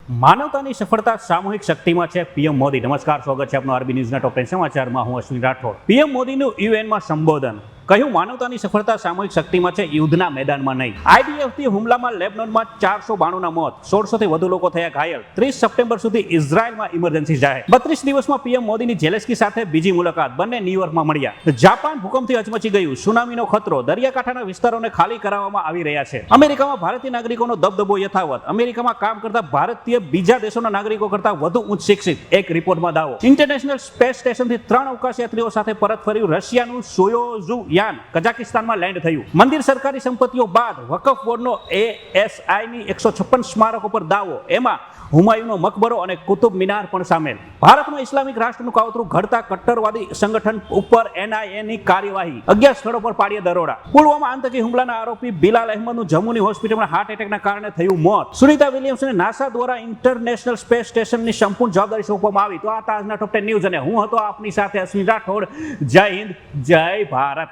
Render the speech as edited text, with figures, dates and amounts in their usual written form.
માનવતાની સફળતા સામૂહિક શક્તિમાં છે પીએમ મોદી. નમસ્કાર, સ્વાગત છે આપનું આરબી ન્યૂઝના ટોપ 10 સમાચારમાં. હું અશ્વિન રાઠોડ. પીએમ મોદીનું યુએનમાં સંબોધન. કહ્યું, માનવતાની સફળતા સામૂહિક શક્તિમાં છે, યુદ્ધના મેદાનમાં નહીં. આઈડીએફથી હુમલામાં લેબનોનમાં 492ના મોત, 1600થી વધુ લોકો થયા ઘાયલ. 30 સપ્ટેમ્બર સુધી ઇઝરાયલમાં ઇમરજન્સી જાહેર. 32 દિવસમાં પીએમ મોદીની ઝેલેન્સ્કી સાથે બીજી મુલાકાત. બંને ન્યુયોર્કમાં મળ્યા. જાપાન ભૂકંપથી હચમચી ગયું. સુનામીનો ખતરો. દરિયાકાંઠાના વિસ્તારોને ખાલી કરાવવામાં આવી રહ્યા છે. અમેરિકામાં ભારતીય નાગરિકોનો દબદબો યથાવત. અમેરિકામાં કામ કરતા ભારતીય બીજા દેશોના નાગરિકો કરતા વધુ ઉચ્ચ શિક્ષિત, એક રિપોર્ટમાં દાવો. ઇન્ટરનેશનલ સ્પેસ સ્ટેશનથી 3 અવકાશયાત્રીઓ સાથે પરત ફર્યું રશિયાનું સોયોઝુ યાન. કઝાકિસ્તાનમાં લેન્ડ થયું. મંદિર સરકારી સંપત્તિઓ બાદ વકફ બોર્ડનો ASIની 156 સ્મારકો પર દાવો. એમાં હુમાયુનો મકબરો અને કુતુબ મિનાર પણ સામેલ. ભારતમાં ઇસ્લામિક રાષ્ટ્રનું કાવતરું ઘડતા કટ્ટરવાદી સંગઠન ઉપર NIAની કાર્યવાહી. 11 સ્થળો પર પાડ્યા દરોડા. પુલવામા આતંકી હુમલાના આરોપી બિલાલ અહેમદનું જમ્મુની હોસ્પિટલમાં હાર્ટ એટેકના કારણે થયું મોત. સુનિતા વિલિયમ્સને નાસા દ્વારા ઇન્ટરનેશનલ સ્પેસ સ્ટેશનની સંપૂર્ણ જવાબદારી સોંપવામાં આવી. તો આ આજના ટોપ 10 ન્યૂઝ અને હું હતો આપની સાથે અશ્વિન રાઠોડ. જય હિન્દ, જય ભારત.